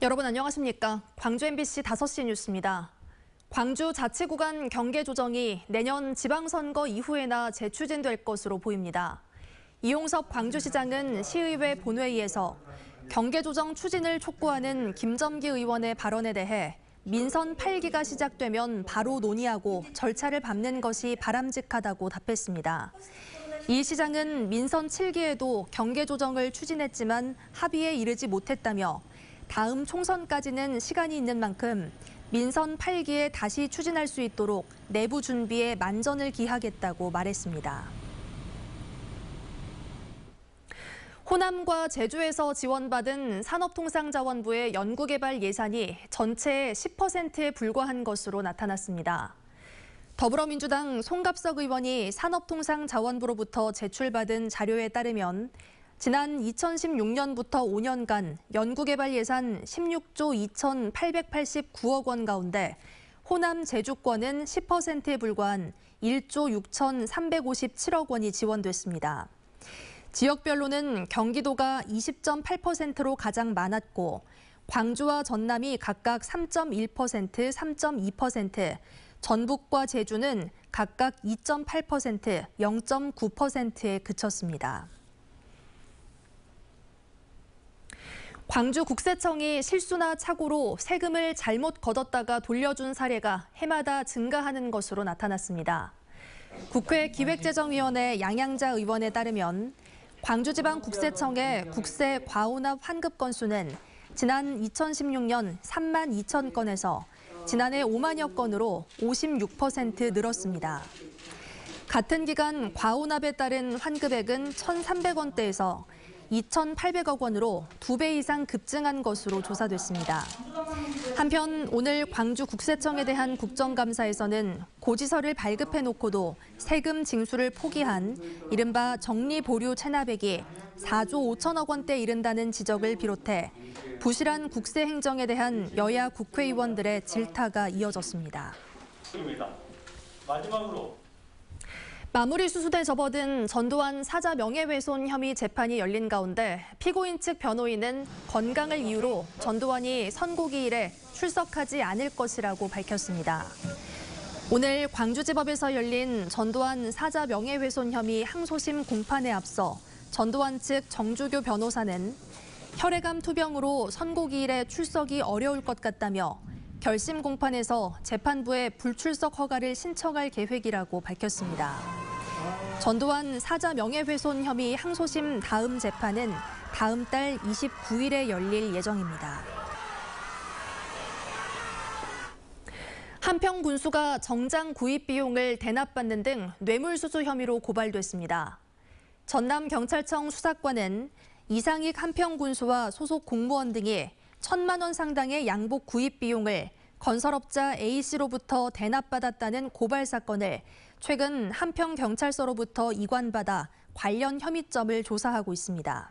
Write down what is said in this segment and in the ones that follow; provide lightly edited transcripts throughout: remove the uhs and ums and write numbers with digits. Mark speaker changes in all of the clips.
Speaker 1: 여러분 안녕하십니까? 광주 MBC 5시 뉴스입니다. 광주 자치구간 경계 조정이 내년 지방선거 이후에나 재추진될 것으로 보입니다. 이용섭 광주시장은 시의회 본회의에서 경계 조정 추진을 촉구하는 김점기 의원의 발언에 대해 민선 8기가 시작되면 바로 논의하고 절차를 밟는 것이 바람직하다고 답했습니다. 이 시장은 민선 7기에도 경계 조정을 추진했지만 합의에 이르지 못했다며 다음 총선까지는 시간이 있는 만큼 민선 8기에 다시 추진할 수 있도록 내부 준비에 만전을 기하겠다고 말했습니다. 호남과 제주에서 지원받은 산업통상자원부의 연구개발 예산이 전체의 10%에 불과한 것으로 나타났습니다. 더불어민주당 송갑석 의원이 산업통상자원부로부터 제출받은 자료에 따르면 지난 2016년부터 5년간 연구개발 예산 16조 2,889억 원 가운데 호남 제주권은 10%에 불과한 1조 6,357억 원이 지원됐습니다. 지역별로는 경기도가 20.8%로 가장 많았고 광주와 전남이 각각 3.1%, 3.2%, 전북과 제주는 각각 2.8%, 0.9%에 그쳤습니다. 광주국세청이 실수나 착오로 세금을 잘못 걷었다가 돌려준 사례가 해마다 증가하는 것으로 나타났습니다. 국회 기획재정위원회 양양자 의원에 따르면 광주지방국세청의 국세 과오납 환급 건수는 지난 2016년 3만 2천 건에서 지난해 5만여 건으로 56% 늘었습니다. 같은 기간 과오납에 따른 환급액은 1,300원대에서 2,800억 원으로 2배 이상 급증한 것으로 조사됐습니다. 한편 오늘 광주국세청에 대한 국정감사에서는 고지서를 발급해놓고도 세금 징수를 포기한 이른바 정리보류 체납액이 4조 5천억 원대에 이른다는 지적을 비롯해 부실한 국세 행정에 대한 여야 국회의원들의 질타가 이어졌습니다. 마지막으로 마무리 수순에 접어든 전두환 사자 명예훼손 혐의 재판이 열린 가운데 피고인 측 변호인은 건강을 이유로 전두환이 선고기일에 출석하지 않을 것이라고 밝혔습니다. 오늘 광주지법에서 열린 전두환 사자 명예훼손 혐의 항소심 공판에 앞서 전두환 측 정주교 변호사는 혈액암 투병으로 선고기일에 출석이 어려울 것 같다며 결심 공판에서 재판부에 불출석 허가를 신청할 계획이라고 밝혔습니다. 전두환 사자 명예훼손 혐의 항소심 다음 재판은 다음 달 29일에 열릴 예정입니다. 한평 군수가 정장 구입 비용을 대납받는 등 뇌물수수 혐의로 고발됐습니다. 전남경찰청 수사관은 이상익 한평 군수와 소속 공무원 등이 1,000만 원 상당의 양복 구입 비용을 건설업자 A씨로부터 대납받았다는 고발 사건을 최근 한평경찰서로부터 이관받아 관련 혐의점을 조사하고 있습니다.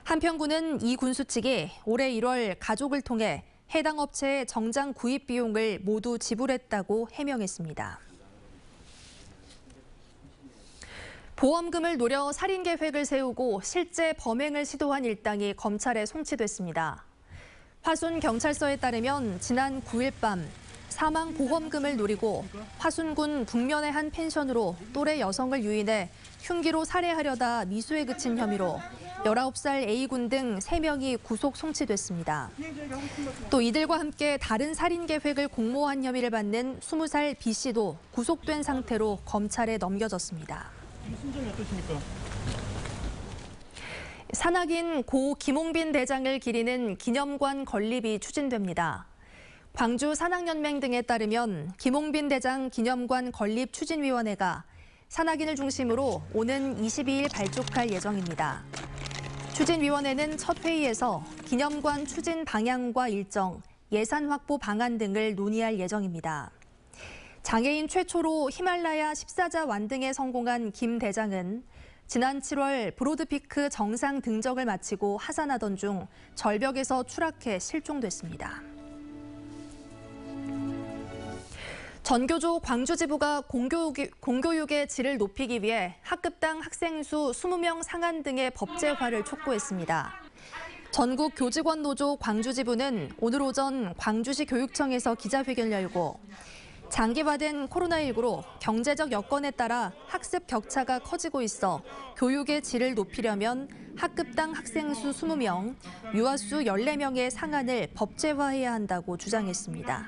Speaker 1: 한평군은 이 군수 측이 올해 1월 가족을 통해 해당 업체의 정장 구입 비용을 모두 지불했다고 해명했습니다. 보험금을 노려 살인 계획을 세우고 실제 범행을 시도한 일당이 검찰에 송치됐습니다. 화순경찰서에 따르면 지난 9일 밤 사망 보험금을 노리고 화순군 북면의 한 펜션으로 또래 여성을 유인해 흉기로 살해하려다 미수에 그친 혐의로 19살 A군 등 3명이 구속 송치됐습니다. 또 이들과 함께 다른 살인 계획을 공모한 혐의를 받는 20살 B씨도 구속된 상태로 검찰에 넘겨졌습니다. 심정이 어떠십니까? 산악인 고 김홍빈 대장을 기리는 기념관 건립이 추진됩니다. 광주 산악연맹 등에 따르면 김홍빈 대장 기념관 건립 추진위원회가 산악인을 중심으로 오는 22일 발족할 예정입니다. 추진위원회는 첫 회의에서 기념관 추진 방향과 일정, 예산 확보 방안 등을 논의할 예정입니다. 장애인 최초로 히말라야 14자 완등에 성공한 김 대장은 지난 7월 브로드피크 정상 등정을 마치고 하산하던 중 절벽에서 추락해 실종됐습니다. 전교조 광주지부가 공교육의 질을 높이기 위해 학급당 학생 수 20명 상한 등의 법제화를 촉구했습니다. 전국 교직원 노조 광주지부는 오늘 오전 광주시 교육청에서 기자회견을 열고 장기화된 코로나19로 경제적 여건에 따라 학습 격차가 커지고 있어 교육의 질을 높이려면 학급당 학생 수 20명, 유아수 14명의 상한을 법제화해야 한다고 주장했습니다.